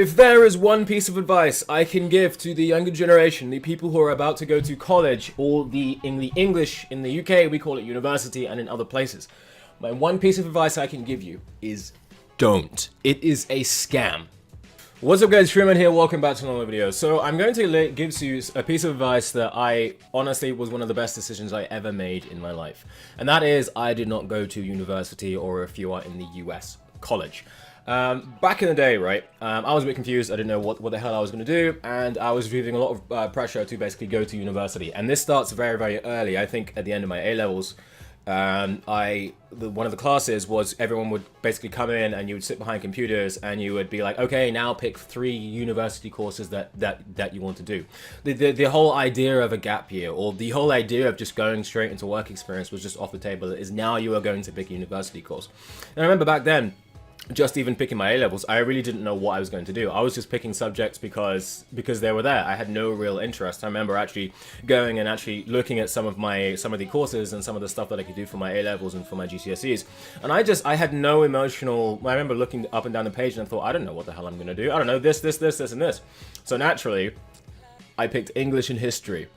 If there is one piece of advice I can give to the younger generation, the people who are about to go to college, or in the English, in the UK, we call it university, and in other places. My one piece of advice I can give you is don't. It is a scam. What's up guys, Freeman here, welcome back to another video. So I'm going to give you a piece of advice that I honestly was one of the best decisions I ever made in my life. And that is, I did not go to university, or if you are in the US, college. Back in the day, right, I was a bit confused. I didn't know what the hell I was going to do, and I was feeling a lot of pressure to basically go to university. And this starts very, very early. I think at the end of my A-levels, one of the classes was everyone would basically come in and you would sit behind computers and you would be like, okay, now pick 3 university courses that you want to do. The whole idea of a gap year, or the whole idea of just going straight into work experience, was just off the table. It is now you are going to pick a university course. And I remember back then, just even picking my A-levels, I really didn't know what I was going to do. I was just picking subjects because they were there. I had no real interest. I remember actually going and actually looking at some of the courses and some of the stuff that I could do for my A-levels and for my GCSEs. And I had no emotional. I remember looking up and down the page and I thought, I don't know what the hell I'm going to do. I don't know, this, and this. So naturally, I picked English and history.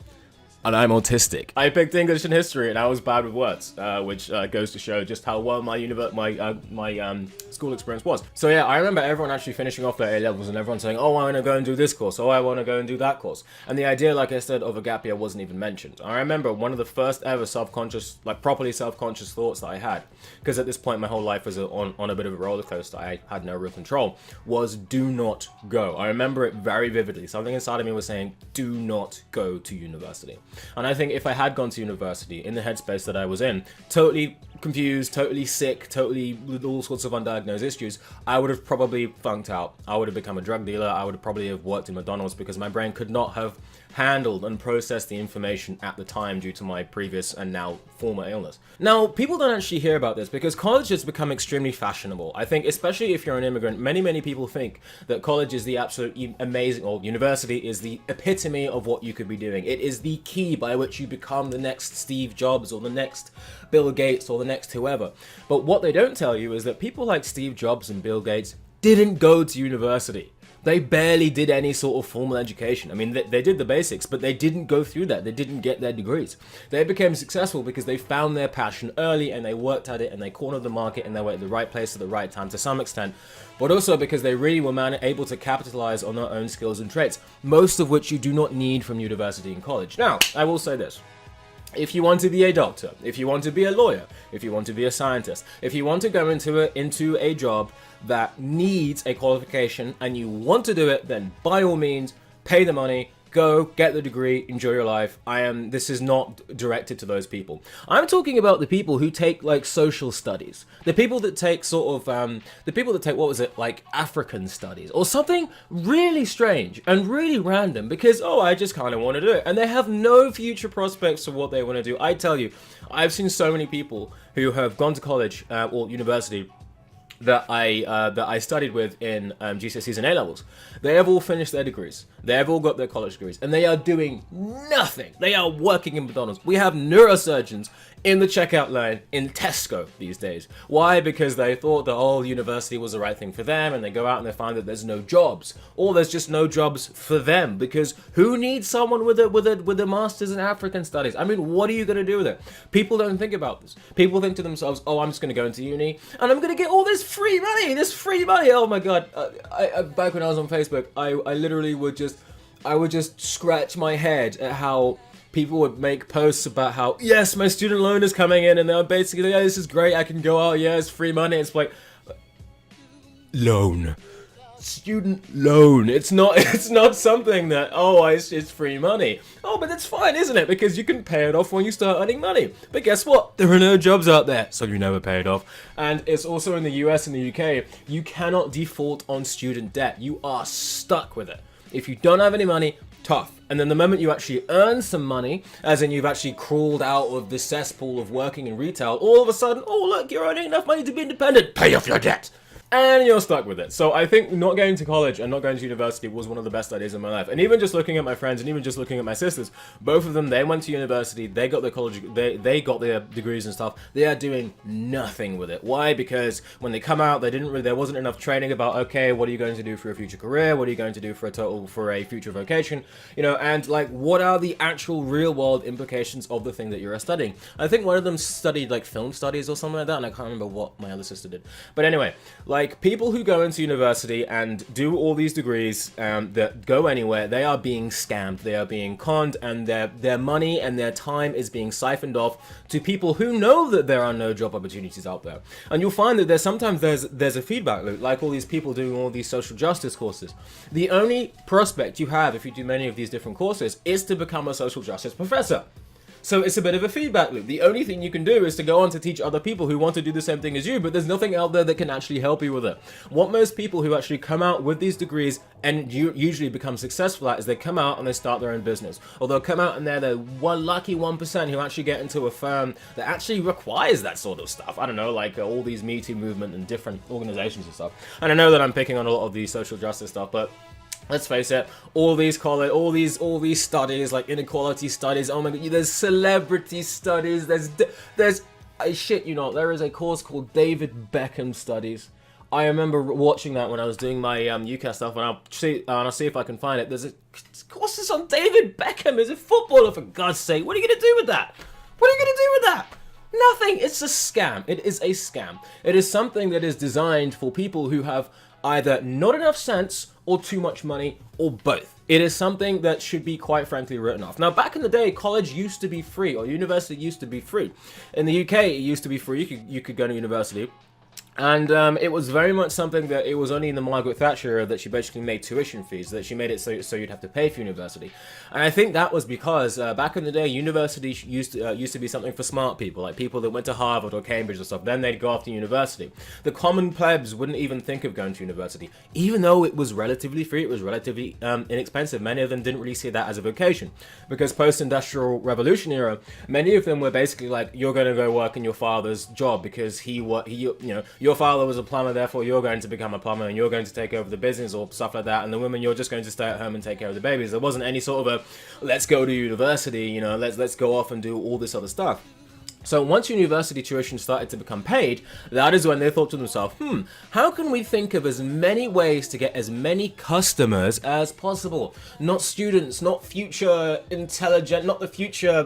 And I'm autistic. I picked English and history, and I was bad with words, which goes to show just how well my school experience was. So yeah, I remember everyone actually finishing off their A-levels and everyone saying, oh, I want to go and do this course, oh, I want to go and do that course. And the idea, like I said, of a gap year wasn't even mentioned. I remember one of the first ever properly self-conscious thoughts that I had, because at this point my whole life was on a bit of a roller coaster, I had no real control, was do not go. I remember it very vividly. Something inside of me was saying, do not go to university. And I think if I had gone to university in the headspace that I was in, totally confused, totally sick, totally with all sorts of undiagnosed issues, I would have probably funked out. I would have become a drug dealer. I would have probably have worked in McDonald's, because my brain could not have handled and processed the information at the time due to my previous and now former illness. Now, people don't actually hear about this because college has become extremely fashionable. I think, especially if you're an immigrant, many people think that college is the absolute amazing, or university is the epitome of what you could be doing. It is the key by which you become the next Steve Jobs, or the next Bill Gates, or the next whoever. But what they don't tell you is that people like Steve Jobs and Bill Gates didn't go to university. They barely did any sort of formal education. I mean, they did the basics, but they didn't go through that. They didn't get their degrees. They became successful because they found their passion early, and they worked at it, and they cornered the market, and they were at the right place at the right time to some extent, but also because they really were able to capitalize on their own skills and traits, most of which you do not need from university and college. Now, I will say this. If you want to be a doctor, if you want to be a lawyer, if you want to be a scientist, if you want to go into a job that needs a qualification and you want to do it, then by all means, pay the money, go, get the degree, enjoy your life. This is not directed to those people. I'm talking about the people who take like social studies, the people that take like African studies, or something really strange and really random because, oh, I just kind of want to do it. And they have no future prospects for what they want to do. I tell you, I've seen so many people who have gone to college or university that I studied with in GCSEs and A-levels. They have all finished their degrees. They have all got their college degrees, and they are doing nothing. They are working in McDonald's. We have neurosurgeons in the checkout line in Tesco these days. Why? Because they thought the whole university was the right thing for them, and they go out and they find that there's no jobs, or there's just no jobs for them, because who needs someone with a master's in African studies? I mean, what are you going to do with it? People don't think about this. People think to themselves, oh, I'm just going to go into uni, and I'm going to get all this free money, oh my god. Back when I was on Facebook, I literally would just scratch my head at how people would make posts about how, yes, my student loan is coming in, and they're basically, yeah, this is great, I can go out, yeah, it's free money. It's like, loan. Student loan. It's not something that, oh, it's free money. Oh, but it's fine, isn't it? Because you can pay it off when you start earning money. But guess what? There are no jobs out there, so you never pay it off. And it's also in the US and the UK, you cannot default on student debt. You are stuck with it. If you don't have any money, tough. And then the moment you actually earn some money, as in you've actually crawled out of the cesspool of working in retail, all of a sudden, oh look, you're earning enough money to be independent. Pay off your debt. and you're stuck with it. So I think not going to college and not going to university was one of the best ideas in my life. And even just looking at my friends and even just looking at my sisters, both of them, they went to university, they got their college, they got their degrees and stuff. They are doing nothing with it. Why? Because when they come out, there wasn't enough training about, okay, what are you going to do for a future career? What are you going to do for a future vocation? And like, what are the actual real world implications of the thing that you're studying? I think one of them studied like film studies or something like that, and I can't remember what my other sister did. But anyway, like, people who go into university and do all these degrees that go anywhere, they are being scammed, they are being conned, and their money and their time is being siphoned off to people who know that there are no job opportunities out there. And you'll find that there's a feedback loop, like all these people doing all these social justice courses. The only prospect you have if you do many of these different courses is to become a social justice professor. So it's a bit of a feedback loop. The only thing you can do is to go on to teach other people who want to do the same thing as you, but there's nothing out there that can actually help you with it. What most people who actually come out with these degrees and usually become successful at is they come out and they start their own business. Or they'll come out and they're the one lucky 1% who actually get into a firm that actually requires that sort of stuff. I don't know, like all these Me Too movement and different organizations and stuff. And I know that I'm picking on a lot of the social justice stuff, but let's face it, all these studies, like inequality studies, oh my god, there's celebrity studies, there's I shit you not, there is a course called David Beckham Studies. I remember watching that when I was doing my UCAS stuff, and I'll see if I can find it. There's a course on David Beckham as a footballer, for God's sake. What are you gonna do with that? What are you gonna do with that? Nothing. It's a scam. It is a scam. It is something that is designed for people who have either not enough sense or too much money, or both. It is something that should be, quite frankly, written off. Now, back in the day, college used to be free, or university used to be free. In the UK, it used to be free. You could go to university. And it was very much something that it was only in the Margaret Thatcher era that she basically made tuition fees, that she made it so you'd have to pay for university. And I think that was because back in the day, university used to be something for smart people, like people that went to Harvard or Cambridge or stuff. Then they'd go off to university. The common plebs wouldn't even think of going to university, even though it was relatively free, it was relatively inexpensive. Many of them didn't really see that as a vocation, because post-industrial revolution era, many of them were basically like, you're going to go work in your father's job because your father was a plumber, therefore you're going to become a plumber and you're going to take over the business or stuff like that. And the women, you're just going to stay at home and take care of the babies. There wasn't any sort of a, let's go to university, let's go off and do all this other stuff. So once university tuition started to become paid, that is when they thought to themselves, how can we think of as many ways to get as many customers as possible? Not students, not the future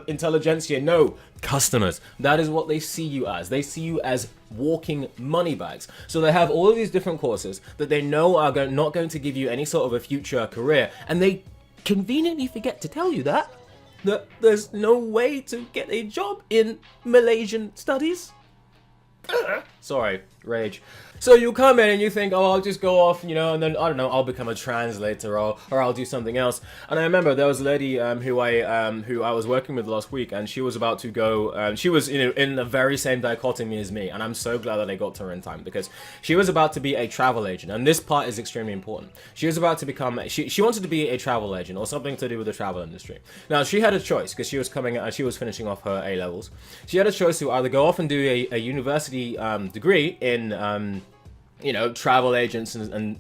intelligentsia, no, customers. That is what they see you as. They see you as walking money bags. So they have all of these different courses that they know are not going to give you any sort of a future career, and they conveniently forget to tell you that there's no way to get a job in Malaysian studies. Sorry, rage. So you come in and you think, oh, I'll just go off, and then, I don't know, I'll become a translator or I'll do something else. And I remember there was a lady who I was working with last week, and she was about to go, she was in the very same dichotomy as me, and I'm so glad that I got to her in time, because she was about to be a travel agent, and this part is extremely important. She was about to become, she wanted to be a travel agent or something to do with the travel industry. Now, she had a choice, because she was finishing off her A-levels. She had a choice to either go off and do a university degree in travel agents and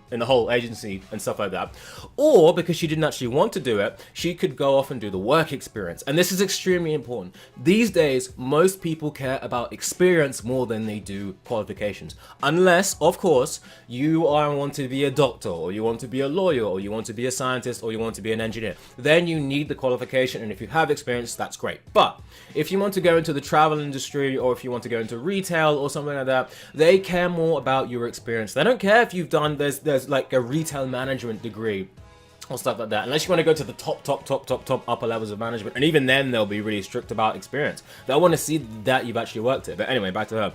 the whole agency and stuff like that. Or, because she didn't actually want to do it, she could go off and do the work experience. And this is extremely important. These days, most people care about experience more than they do qualifications. Unless, of course, you want to be a doctor, or you want to be a lawyer, or you want to be a scientist, or you want to be an engineer. Then you need the qualification, and if you have experience, that's great. But if you want to go into the travel industry, or if you want to go into retail or something like that, they care more about your experience. They don't care if you've done, there's like a retail management degree or stuff like that, unless you want to go to the top upper levels of management, and even then they'll be really strict about experience. They'll want to see that you've actually worked it. But anyway, back to her.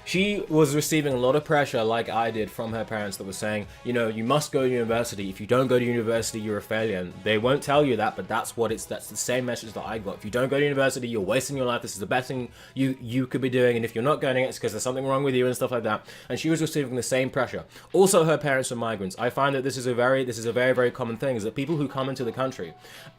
She was receiving a lot of pressure, like I did, from her parents that were saying, you must go to university. If you don't go to university, you're a failure. And they won't tell you that, but that's the same message that I got. If you don't go to university, you're wasting your life. This is the best thing you could be doing. And if you're not going, it's because there's something wrong with you and stuff like that. And she was receiving the same pressure. Also, her parents are migrants. I find that this is a very, very common thing, is that people who come into the country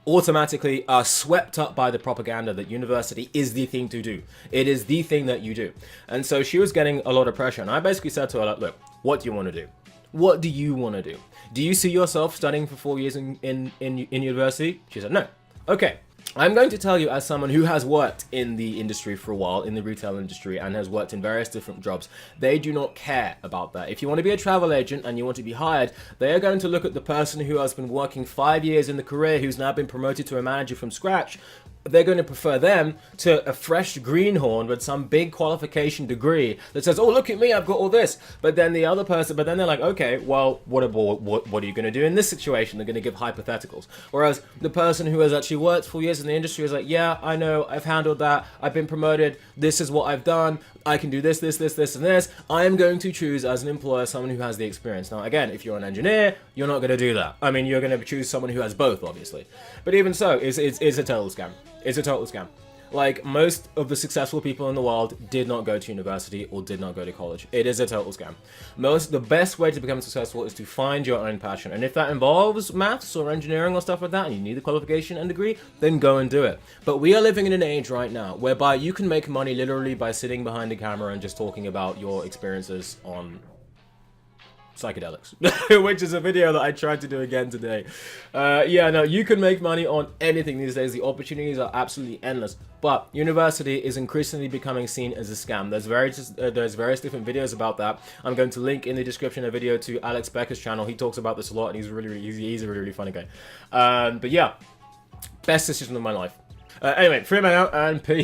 automatically are swept up by the propaganda that university is the thing to do. It is the thing that you do. And so she was getting a lot of pressure, and I basically said to her, like, look, What do you want to do? What do you want to do? Do you see yourself studying for 4 years in university? She said, no. Okay. I'm going to tell you, as someone who has worked in the industry for a while, in the retail industry, and has worked in various different jobs, they do not care about that. If you want to be a travel agent and you want to be hired, they are going to look at the person who has been working 5 years in the career, who's now been promoted to a manager from scratch. They're going to prefer them to a fresh greenhorn with some big qualification degree that says, oh, look at me, I've got all this. But then the other person, but then they're like, okay, well, what are you going to do in this situation? They're going to give hypotheticals. Whereas the person who has actually worked 4 years in the industry is like, yeah, I know, I've handled that, I've been promoted, this is what I've done, I can do this, and this. I am going to choose as an employer someone who has the experience. Now, again, if you're an engineer, you're not going to do that. I mean, you're going to choose someone who has both, obviously. But even so, it's a total scam. It's a total scam. Like, most of the successful people in the world did not go to university or did not go to college. It is a total scam. The best way to become successful is to find your own passion. And if that involves maths or engineering or stuff like that, and you need a qualification and degree, then go and do it. But we are living in an age right now whereby you can make money literally by sitting behind a camera and just talking about your experiences on psychedelics, which is a video that I tried to do again today. You can make money on anything these days. The opportunities are absolutely endless. But university is increasingly becoming seen as a scam. There's various different videos about that. I'm going to link in the description a video to Alex Becker's channel. He talks about this a lot, and he's a really funny guy. But yeah, best decision of my life. Anyway, free man out and peace.